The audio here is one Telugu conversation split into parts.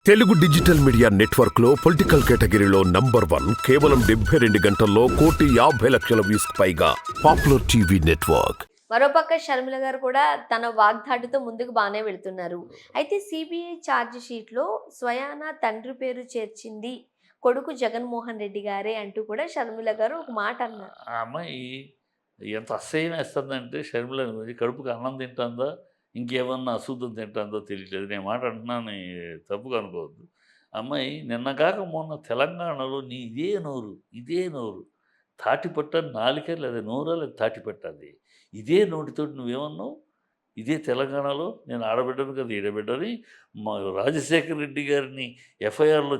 తెలుగు డిజిటల్ మీడియా నెట్వర్క్ లో పొలిటికల్ కేటగిరీలో నంబర్ 1 కేవలం 72 గంటల్లో 1,50,00,000 వ్యూస్ పైగా పాపులర్ టీవీ నెట్వర్క్. మరోపక్క షర్మిల గారు కూడా తన వాగ్దాటితో ముందుకు బాగానే వెళ్తున్నారు. అయితే సిబిఐ ఛార్జ్ షీట్లో స్వయాన తండ్రి పేరు చేర్చింది కొడుకు జగన్మోహన్ రెడ్డి గారే అంటూ కూడా షర్మిల గారు ఒక మాట అన్నారు. ఆ అమ్మాయి ఎంత అసహ్యం వేస్తుందంటే షర్మిల కడుపుకి అన్నం తింటుందా ఇంకేమన్నా అశుద్ధం తింటుందో తెలియట్లేదు. నేను మాట అంటున్నాను తప్పుగా అనుకోవద్దు. అమ్మాయి నిన్న కాక మొన్న తెలంగాణలో నీ ఇదే నోరు తాటి పట్టని నాలిక లేదా నోరా లేదా తాటి పట్టది. ఇదే నోటితోటి నువ్వేమన్నావు, ఇదే తెలంగాణలో నేను ఆడబిడ్డను కదా ఈడబిడ్డని మా రాజశేఖర రెడ్డి గారిని ఎఫ్ఐఆర్లో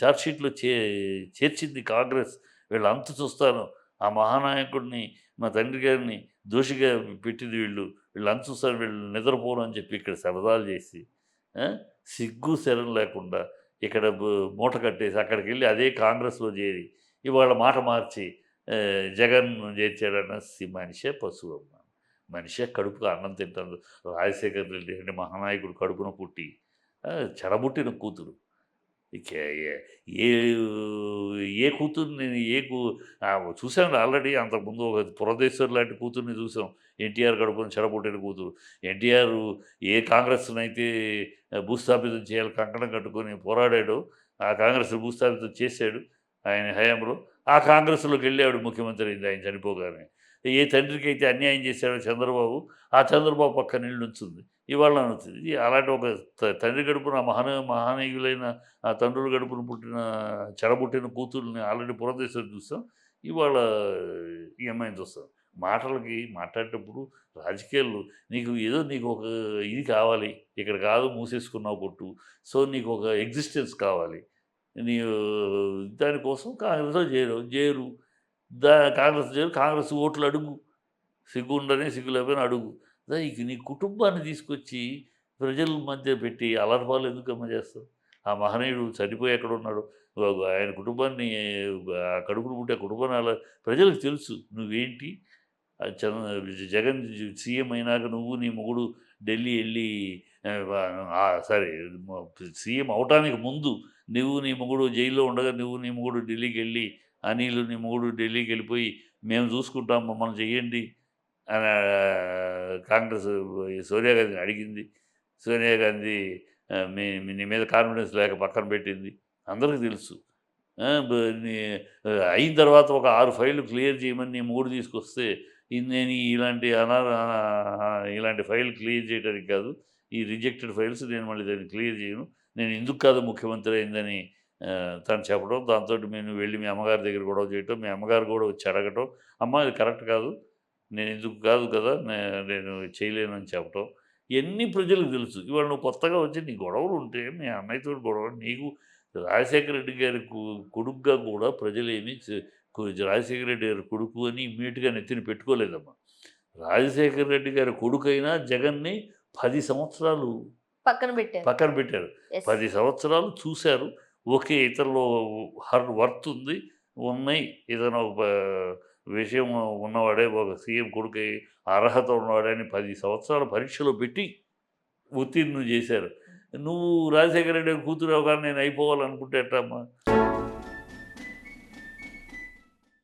ఛార్జ్షీట్లో చేర్చింది కాంగ్రెస్. వీళ్ళ అంతు చూస్తాను, ఆ మహానాయకుడిని మా తండ్రి గారిని దోషిగా పెట్టింది వీళ్ళు అంతు చూస్తారు, వీళ్ళు నిద్రపోరు అని చెప్పి ఇక్కడ సరదాలు చేసి ఆ, సిగ్గు శరం లేకుండా ఇక్కడ మూట కట్టేసి అక్కడికి వెళ్ళి అదే కాంగ్రెస్లో చేరి ఇవాళ మాట మార్చి జగన్ చేర్చాడన్న మనిషే పశువు అమ్మ. మనిషే కడుపుకు అన్నం తింటాడు. రాజశేఖర రెడ్డి అంటే మహానాయకుడు కడుపున పుట్టి చెడబుట్టిన కూతురు. ఇక ఏ ఏ కూతుర్ని చూసాను ఆల్రెడీ. అంతకుముందు ఒక పురదేశ్వర్ లాంటి కూతుర్ని చూసాం. ఎన్టీఆర్ కడుపున చెడబుట్టిన కూతురు. ఎన్టీఆర్ ఏ కాంగ్రెస్నైతే భూస్థాపితం చేయాలి కంకణం కట్టుకొని పోరాడాడో ఆ కాంగ్రెస్ భూస్థాపితం చేశాడు ఆయన హయాంలో. ఆ కాంగ్రెస్లోకి వెళ్ళాడు ముఖ్యమంత్రి అయింది ఆయన చనిపోగానే. ఏ తండ్రికి అయితే అన్యాయం చేశాడో చంద్రబాబు, ఆ చంద్రబాబు పక్కన నిల్లుంచుంది ఇవాళ అనుంది. అలాంటి ఒక తండ్రి గడుపున మహానీయులైన ఆ తండ్రుల గడుపున పుట్టిన చెడబుట్టిన కూతుర్ని ఆల్రెడీ పురదేశం చూస్తాం. ఇవాళ ఈ అమ్మాయిని చూస్తాం. మాట్లాడేటప్పుడు రాజకీయాల్లో నీకు ఒక ఇది కావాలి, ఇక్కడ కాదు మూసేసుకున్నావు పొట్టు. సో నీకు ఒక ఎగ్జిస్టెన్స్ కావాలి. నీ దానికోసం కాంగ్రెస్లో చేరు. కాంగ్రెస్ ఓట్లు అడుగు. సిగ్గు ఉండని సిగ్గు లేకపోయినా అడుగు. ఇక నీ కుటుంబాన్ని తీసుకొచ్చి ప్రజల మధ్య పెట్టి అలర్పాలు ఎందుకమ్మ చేస్తావు? ఆ మహనీయుడు చనిపోయి ఎక్కడున్నాడు, ఆయన కుటుంబాన్ని కడుపును పుట్టే కుటుంబాన్ని ప్రజలకు తెలుసు నువ్వేంటి. జగన్ సీఎం అయినాక నువ్వు నీ మొగుడు ఢిల్లీ వెళ్ళి సారీ సీఎం అవటానికి ముందు నువ్వు నీ మొగుడు జైల్లో ఉండగా నువ్వు నీ మొగుడు ఢిల్లీకి వెళ్ళి అనిల్ నీ మొగుడు ఢిల్లీకి వెళ్ళిపోయి మేము చూసుకుంటాం మమ్మల్ని చెయ్యండి అని కాంగ్రెస్ సోనియా గాంధీని అడిగింది. సోనియా గాంధీ నీ మీద కాన్ఫిడెన్స్ లేక పక్కన పెట్టింది. అందరికీ తెలుసు. అయిన తర్వాత ఒక 6 ఫైళ్ళు క్లియర్ చేయమని నీ మూడు తీసుకొస్తే నేను ఇలాంటి ఫైల్ క్లియర్ చేయడానికి కాదు, ఈ రిజెక్టెడ్ ఫైల్స్ నేను మళ్ళీ దాన్ని క్లియర్ చేయను, నేను ఎందుకు కాదు ముఖ్యమంత్రి అయిందని తను చెప్పడం. దాంతో మేము వెళ్ళి మీ అమ్మగారి దగ్గర గొడవ చేయటం, మీ అమ్మగారు కూడా వచ్చి అడగటం, అమ్మ ఇది కరెక్ట్ కాదు, నేను ఎందుకు కాదు కదా నేను చేయలేను అని చెప్పటం. ఇవన్నీ ప్రజలకు తెలుసు. ఇవాళ నువ్వు కొత్తగా వచ్చి నీ గొడవలు ఉంటే మీ అన్నయ్యతో గొడవ నీకు రాజశేఖర రెడ్డి గారి కొడుకుగా కూడా ప్రజలేమి రాజశేఖర రెడ్డి గారి కొడుకు అని ఇమ్మీడియట్గా నెత్తిని పెట్టుకోలేదమ్మా. రాజశేఖర రెడ్డి గారి కొడుకైనా జగన్ని 10 సంవత్సరాలు పక్కన పెట్టారు. 10 సంవత్సరాలు చూశారు. ఓకే, ఇతరులో వర్త్ ఉన్నాయి, ఏదైనా ఒక విషయం ఉన్నవాడే ఒక సీఎం కొడుకై అర్హత ఉన్నవాడే అని 10 సంవత్సరాల పరీక్షలో పెట్టి ఉత్తీర్ణులు చేశారు. నువ్వు రాజశేఖర రెడ్డి కూతురు అవగానే నేను అయిపోవాలనుకుంటే ఎట్టమ్మా?